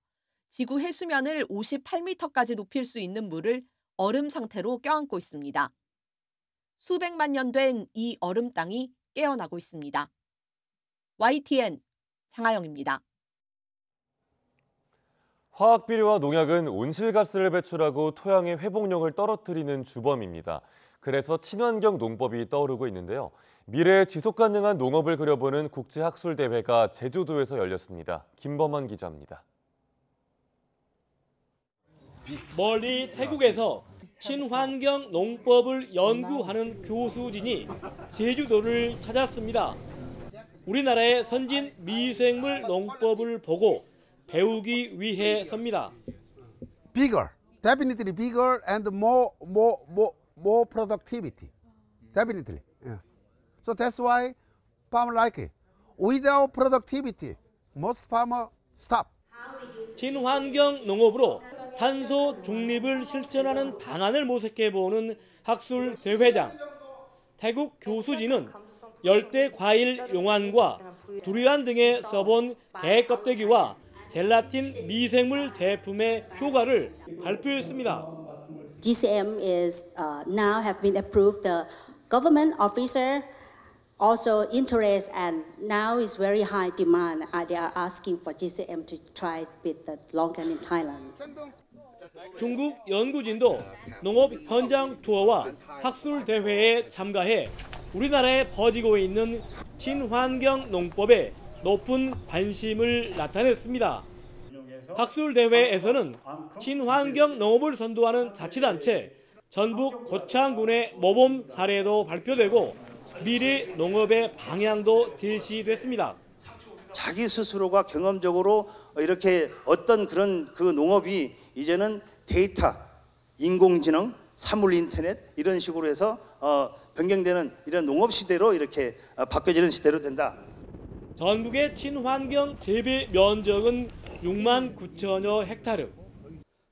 지구 해수면을 58m까지 높일 수 있는 물을 얼음 상태로 껴안고 있습니다. 수백만 년 된 이 얼음 땅이 깨어나고 있습니다. YTN 장하영입니다. 화학비료와 농약은 온실가스를 배출하고 토양의 회복력을 떨어뜨리는 주범입니다. 그래서 친환경 농법이 떠오르고 있는데요. 미래의 지속가능한 농업을 그려보는 국제학술대회가 제주도에서 열렸습니다. 김범환 기자입니다. 멀리 태국에서 친환경 농법을 연구하는 교수진이 제주도를 찾았습니다. 우리나라의 선진 미생물 농법을 보고 배우기 위해서입니다. Bigger, definitely bigger and more productivity, definitely. Yeah. So that's why farmer like it. Without productivity, most farmer stop. 친환경 농업으로 탄소 중립을 실천하는 방안을 모색해보는 학술 대회장. 태국 교수진은 열대 과일 용안과 두리안 등에 써본 개 껍데기와 젤라틴 미생물 제품의 효과를 발표했습니다. GCM is now have been approved. The government officer also interest and now is very high demand. They are asking for GCM to try with the Longan in Thailand. 중국 연구진도 농업 현장 투어와 학술 대회에 참가해 우리나라에 퍼지고 있는 친환경 농법에 높은 관심을 나타냈습니다. 학술 대회에서는 친환경 농업을 선도하는 자치단체 전북 고창군의 모범 사례도 발표되고 미래 농업의 방향도 제시됐습니다. 자기 스스로가 경험적으로 이렇게 어떤 그런 그 농업이 이제는 데이터, 인공지능, 사물 인터넷 이런 식으로 해서 변경되는 이런 농업 시대로 이렇게 바뀌어지는 시대로 된다. 전국의 친환경 재배 면적은 6만 9천여 헥타르.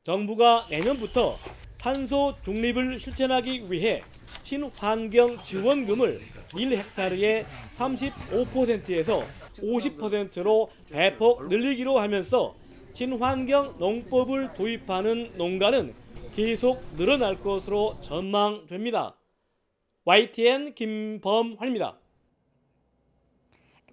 정부가 내년부터 탄소 중립을 실천하기 위해 친환경 지원금을 1헥타르에 35%에서 50%로 대폭 늘리기로 하면서 친환경 농법을 도입하는 농가는 계속 늘어날 것으로 전망됩니다. YTN 김범환입니다.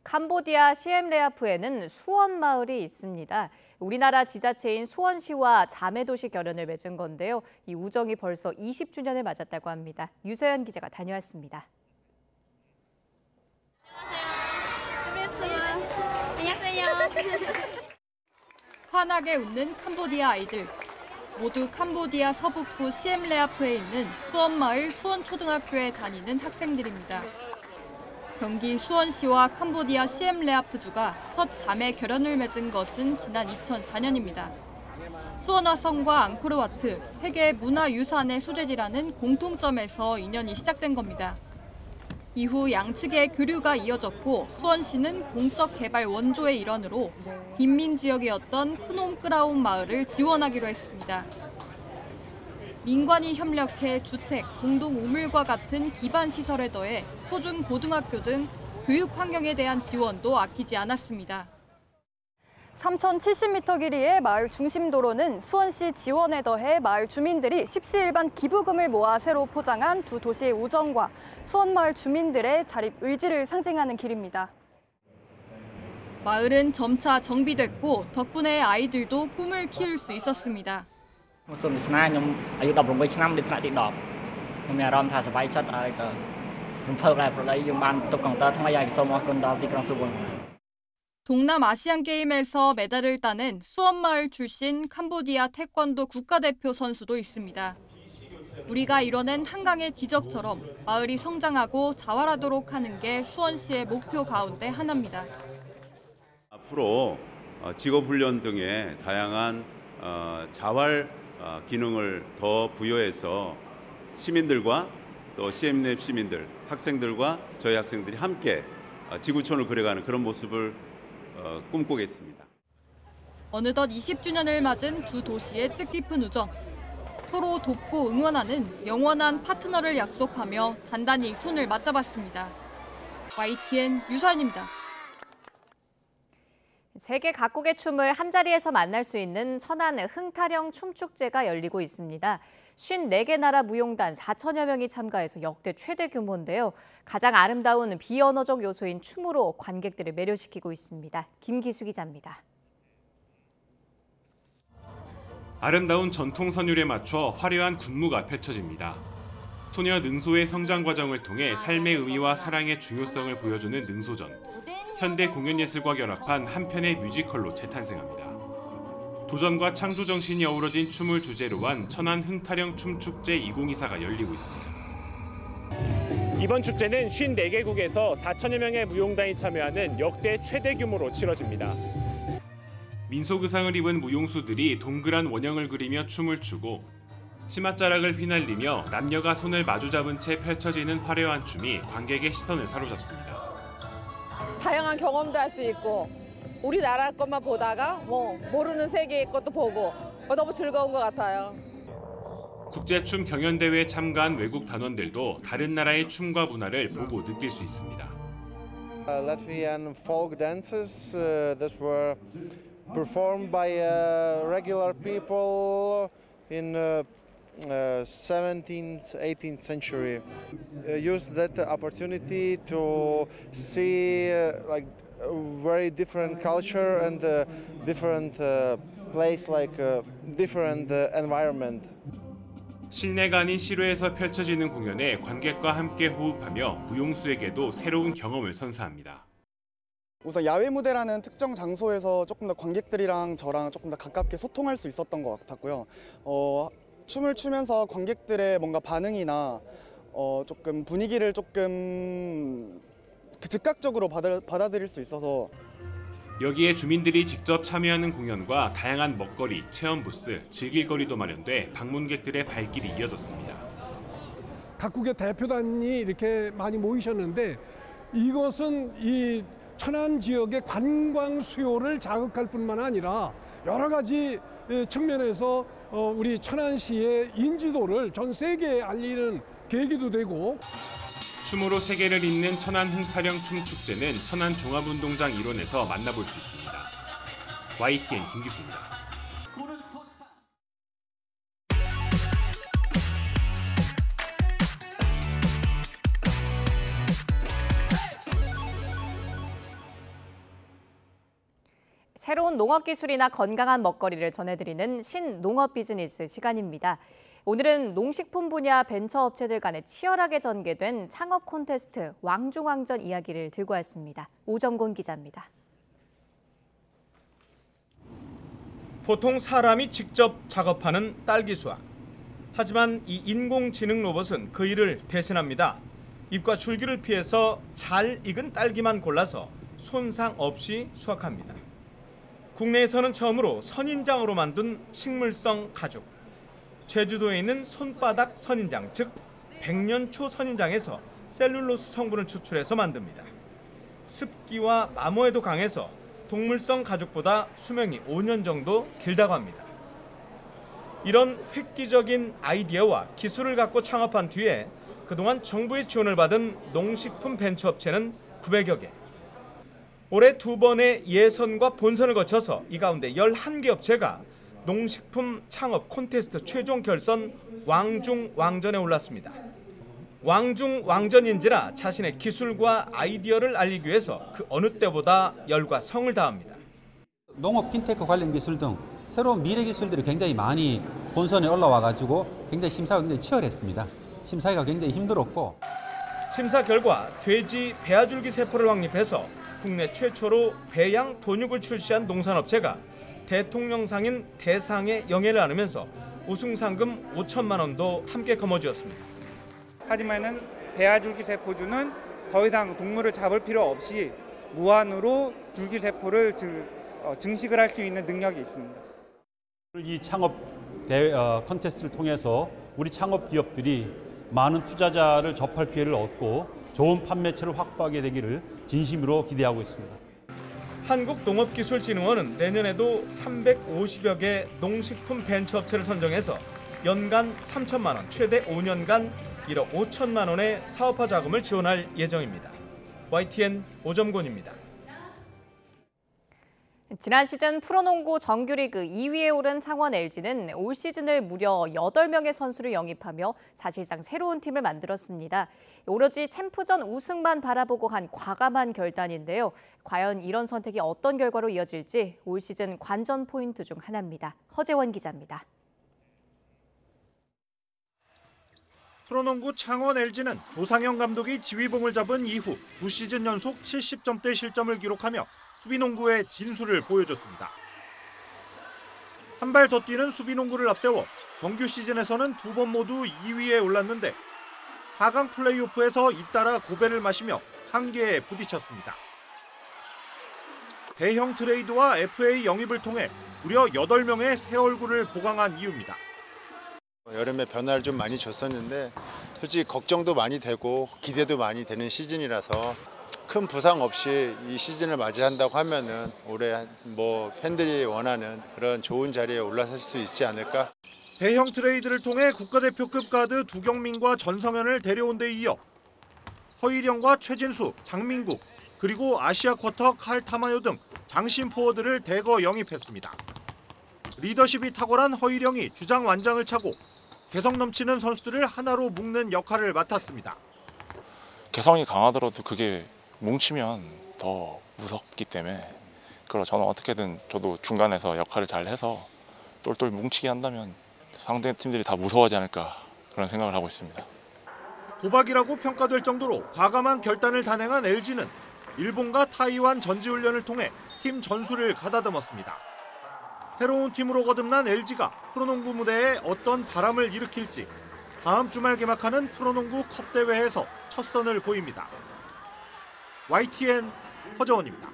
캄보디아 시엠레아프에는 수원 마을이 있습니다. 우리나라 지자체인 수원시와 자매도시 결연을 맺은 건데요. 이 우정이 벌써 20주년을 맞았다고 합니다. 유서연 기자가 다녀왔습니다. 환하게 웃는 캄보디아 아이들. 모두 캄보디아 서북부 시엠레아프에 있는 수원마을 수원초등학교에 다니는 학생들입니다. 경기 수원시와 캄보디아 시엠레아프주가 첫 자매 결연을 맺은 것은 지난 2004년입니다. 수원화성과 앙코르와트, 세계 문화유산의 소재지라는 공통점에서 인연이 시작된 겁니다. 이후 양측의 교류가 이어졌고 수원시는 공적 개발 원조의 일환으로 빈민 지역이었던 프놈끄라운 마을을 지원하기로 했습니다. 민관이 협력해 주택, 공동 우물과 같은 기반 시설에 더해 초중 고등학교 등 교육 환경에 대한 지원도 아끼지 않았습니다. 3,070m 길이의 마을 중심 도로는 수원시 지원에 더해 마을 주민들이 십시일반 기부금을 모아 새로 포장한 두 도시의 우정과 수원마을 주민들의 자립 의지를 상징하는 길입니다. 마을은 점차 정비됐고 덕분에 아이들도 꿈을 키울 수 있었습니다. 동남아시안 게임에서 메달을 따낸 수원마을 출신 캄보디아 태권도 국가대표 선수도 있습니다. 우리가 이뤄낸 한강의 기적처럼 마을이 성장하고 자활하도록 하는 게 수원시의 목표 가운데 하나입니다. 앞으로 직업훈련 등의 다양한 자활 기능을 더 부여해서 시민들과 또 시엠랩 시민들, 학생들과 저희 학생들이 함께 지구촌을 그려가는 그런 모습을 꿈꾸겠습니다. 어느덧 20주년을 맞은 두 도시의 뜻깊은 우정. 서로 돕고 응원하는 영원한 파트너를 약속하며 단단히 손을 맞잡았습니다. YTN 유서연입니다. 세계 각국의 춤을 한자리에서 만날 수 있는 천안 흥타령 춤축제가 열리고 있습니다. 54개 나라 무용단 4천여 명이 참가해서 역대 최대 규모인데요. 가장 아름다운 비언어적 요소인 춤으로 관객들을 매료시키고 있습니다. 김기수 기자입니다. 아름다운 전통 선율에 맞춰 화려한 군무가 펼쳐집니다. 소녀 능소의 성장 과정을 통해 삶의 의미와 사랑의 중요성을 보여주는 능소전. 현대 공연예술과 결합한 한 편의 뮤지컬로 재탄생합니다. 도전과 창조 정신이 어우러진 춤을 주제로 한 천안 흥타령 춤축제 2024가 열리고 있습니다. 이번 축제는 54개국에서 4천여 명의 무용단이 참여하는 역대 최대 규모로 치러집니다. 민속 의상을 입은 무용수들이 동그란 원형을 그리며 춤을 추고 치맛자락을 휘날리며 남녀가 손을 마주잡은 채 펼쳐지는 화려한 춤이 관객의 시선을 사로잡습니다. 다양한 경험도 할 수 있고 우리나라 것만 보다가 모르는 세계의 것도 보고 너무 즐거운 것 같아요. 국제춤 경연대회에 참가한 외국 단원들도 다른 나라의 춤과 문화를 보고 느낄 수 있습니다. Latvian folk dances that were performed by regular people in 17th, 18th century. Used that opportunity to see like a very different culture and different place, like different environment. 실내가 아닌 실외에서 펼쳐지는 공연에 관객과 함께 호흡하며 무용수에게도 새로운 경험을 선사합니다. 우선 야외 무대라는 특정 장소에서 조금 더 관객들이랑 저랑 조금 더 가깝게 소통할 수 있었던 것 같았고요. 춤을 추면서 관객들의 뭔가 반응이나 조금 분위기를 조금 즉각적으로 받아들일 수 있어서 여기에 주민들이 직접 참여하는 공연과 다양한 먹거리, 체험 부스, 즐길 거리도 마련돼 방문객들의 발길이 이어졌습니다. 각국의 대표단이 이렇게 많이 모이셨는데 이것은 이 천안 지역의 관광 수요를 자극할 뿐만 아니라 여러 가지 측면에서 우리 천안시의 인지도를 전 세계에 알리는 계기도 되고 춤으로 세계를 잇는 천안 흥타령 춤축제는 천안 종합운동장 일원에서 만나볼 수 있습니다. YTN 김기수입니다. 새로운 농업 기술이나 건강한 먹거리를 전해드리는 신농업 비즈니스 시간입니다. 오늘은 농식품 분야 벤처업체들 간에 치열하게 전개된 창업 콘테스트 왕중왕전 이야기를 들고 왔습니다. 오정곤 기자입니다. 보통 사람이 직접 작업하는 딸기 수확. 하지만 이 인공지능 로봇은 그 일을 대신합니다. 잎과 줄기를 피해서 잘 익은 딸기만 골라서 손상 없이 수확합니다. 국내에서는 처음으로 선인장으로 만든 식물성 가죽. 제주도에 있는 손바닥 선인장, 즉 백년초 선인장에서 셀룰로스 성분을 추출해서 만듭니다. 습기와 마모에도 강해서 동물성 가죽보다 수명이 5년 정도 길다고 합니다. 이런 획기적인 아이디어와 기술을 갖고 창업한 뒤에 그동안 정부의 지원을 받은 농식품 벤처업체는 900여 개. 올해 2번의 예선과 본선을 거쳐서 이 가운데 11개 업체가 농식품 창업 콘테스트 최종 결선 왕중왕전에 올랐습니다. 왕중왕전인지라 자신의 기술과 아이디어를 알리기 위해서 그 어느 때보다 열과 성을 다합니다. 농업 핀테크 관련 기술 등 새로운 미래 기술들이 굉장히 많이 본선에 올라와가지고 굉장히 심사가 굉장히 치열했습니다. 심사가 굉장히 힘들었고 심사 결과 돼지 배아줄기 세포를 확립해서 국내 최초로 배양 돈육을 출시한 농산업체가 대통령상인 대상에 영예를 나누면서 우승 상금 5천만 원도 함께 거머쥐었습니다. 하지만은 배아줄기 세포주는 더 이상 동물을 잡을 필요 없이 무한으로 줄기 세포를 증식을 할 수 있는 능력이 있습니다. 이 창업 콘테스트를 통해서 우리 창업 기업들이 많은 투자자를 접할 기회를 얻고 좋은 판매처를 확보하게 되기를 진심으로 기대하고 있습니다. 한국농업기술진흥원은 내년에도 350여 개 농식품 벤처업체를 선정해서 연간 3천만 원, 최대 5년간 1억 5천만 원의 사업화 자금을 지원할 예정입니다. YTN 오정곤입니다. 지난 시즌 프로농구 정규리그 2위에 오른 창원 LG는 올 시즌을 무려 8명의 선수를 영입하며 사실상 새로운 팀을 만들었습니다. 오로지 챔프전 우승만 바라보고 한 과감한 결단인데요. 과연 이런 선택이 어떤 결과로 이어질지 올 시즌 관전 포인트 중 하나입니다. 허재원 기자입니다. 프로농구 창원 LG는 조상영 감독이 지휘봉을 잡은 이후 2시즌 연속 70점대 실점을 기록하며 수비농구의 진수를 보여줬습니다. 한 발 더 뛰는 수비농구를 앞세워 정규 시즌에서는 2번 모두 2위에 올랐는데 4강 플레이오프에서 잇따라 고배를 마시며 한계에 부딪혔습니다. 대형 트레이드와 FA 영입을 통해 무려 8명의 새 얼굴을 보강한 이유입니다. 여름에 변화를 좀 많이 줬었는데 솔직히 걱정도 많이 되고 기대도 많이 되는 시즌이라서 큰 부상 없이 이 시즌을 맞이한다고 하면은 올해 팬들이 원하는 그런 좋은 자리에 올라설 수 있지 않을까. 대형 트레이드를 통해 국가대표급 가드 두경민과 전성현을 데려온 데 이어 허일영과 최진수, 장민국, 그리고 아시아 쿼터 칼 타마요 등 장신 포워드를 대거 영입했습니다. 리더십이 탁월한 허일영이 주장 완장을 차고 개성 넘치는 선수들을 하나로 묶는 역할을 맡았습니다. 개성이 강하더라도 그게 뭉치면 더 무섭기 때문에 그걸 저는 어떻게든 저도 중간에서 역할을 잘 해서 똘똘 뭉치게 한다면 상대 팀들이 다 무서워하지 않을까 그런 생각을 하고 있습니다. 도박이라고 평가될 정도로 과감한 결단을 단행한 LG는 일본과 타이완 전지훈련을 통해 팀 전술을 가다듬었습니다. 새로운 팀으로 거듭난 LG가 프로농구 무대에 어떤 바람을 일으킬지 다음 주말 개막하는 프로농구 컵 대회에서 첫 선을 보입니다. YTN 허정원입니다.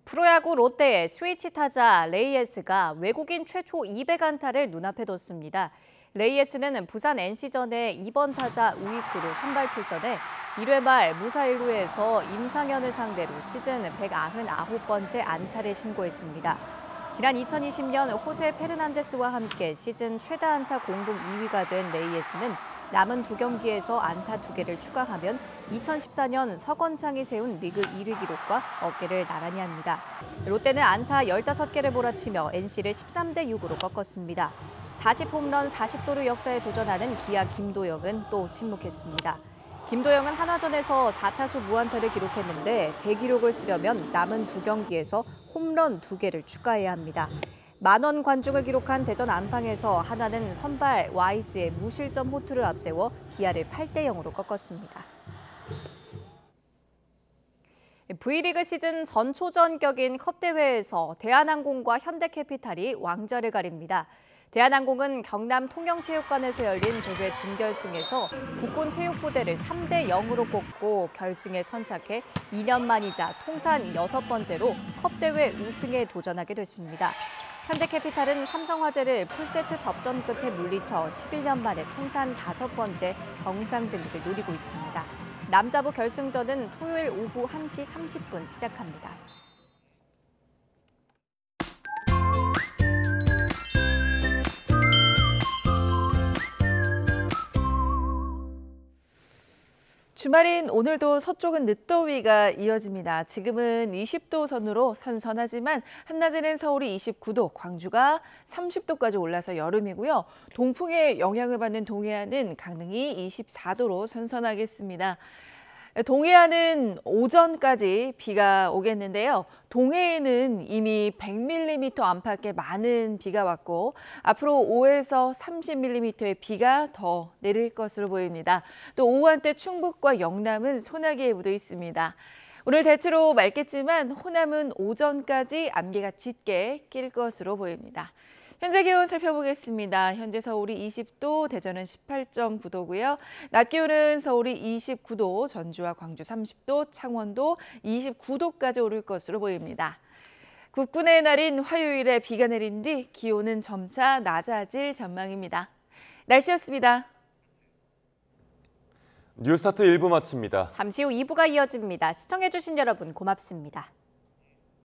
프로야구 롯데의 스위치 타자 레이에스가 외국인 최초 200안타를 눈앞에 뒀습니다. 레이에스는 부산 NC전에 2번 타자 우익수로 선발 출전해 1회 말 무사 1루에서 임상현을 상대로 시즌 199번째 안타를 신고했습니다. 지난 2020년 호세 페르난데스와 함께 시즌 최다 안타 공동 2위가 된 레이에스는 남은 2경기에서 안타 2개를 추가하면 2014년 서건창이 세운 리그 1위 기록과 어깨를 나란히 합니다. 롯데는 안타 15개를 몰아치며 NC를 13대6으로 꺾었습니다. 40홈런 40도루 역사에 도전하는 기아 김도영은 또 침묵했습니다. 김도영은 한화전에서 4타수 무안타를 기록했는데 대기록을 쓰려면 남은 2경기에서 홈런 2개를 추가해야 합니다. 만원 관중을 기록한 대전 안방에서 한화는 선발 와이스의 무실점 호투를 앞세워 기아를 8대0으로 꺾었습니다. V리그 시즌 전초전격인 컵대회에서 대한항공과 현대캐피탈이 왕좌를 가립니다. 대한항공은 경남 통영체육관에서 열린 대회 준결승에서 국군체육부대를 3대0으로 꺾고 결승에 선착해 2년 만이자 통산 6번째로 컵대회 우승에 도전하게 됐습니다. 현대캐피탈은 삼성화재를 풀세트 접전 끝에 물리쳐 11년 만에 통산 5번째 정상 등극을 노리고 있습니다. 남자부 결승전은 토요일 오후 1시 30분 시작합니다. 주말인 오늘도 서쪽은 늦더위가 이어집니다. 지금은 20도 선으로 선선하지만 한낮에는 서울이 29도, 광주가 30도까지 올라서 여름이고요. 동풍의 영향을 받는 동해안은 강릉이 24도로 선선하겠습니다. 동해안은 오전까지 비가 오겠는데요. 동해에는 이미 100mm 안팎의 많은 비가 왔고 앞으로 5에서 30mm의 비가 더 내릴 것으로 보입니다. 또 오후 한때 충북과 영남은 소나기에 묻어 있습니다. 오늘 대체로 맑겠지만 호남은 오전까지 안개가 짙게 낄 것으로 보입니다. 현재 기온 살펴보겠습니다. 현재 서울이 20도, 대전은 18.9도고요. 낮 기온은 서울이 29도, 전주와 광주 30도, 창원도 29도까지 오를 것으로 보입니다. 국군의 날인 화요일에 비가 내린 뒤 기온은 점차 낮아질 전망입니다. 날씨였습니다. 뉴스타트 1부 마칩니다. 잠시 후 2부가 이어집니다. 시청해주신 여러분 고맙습니다.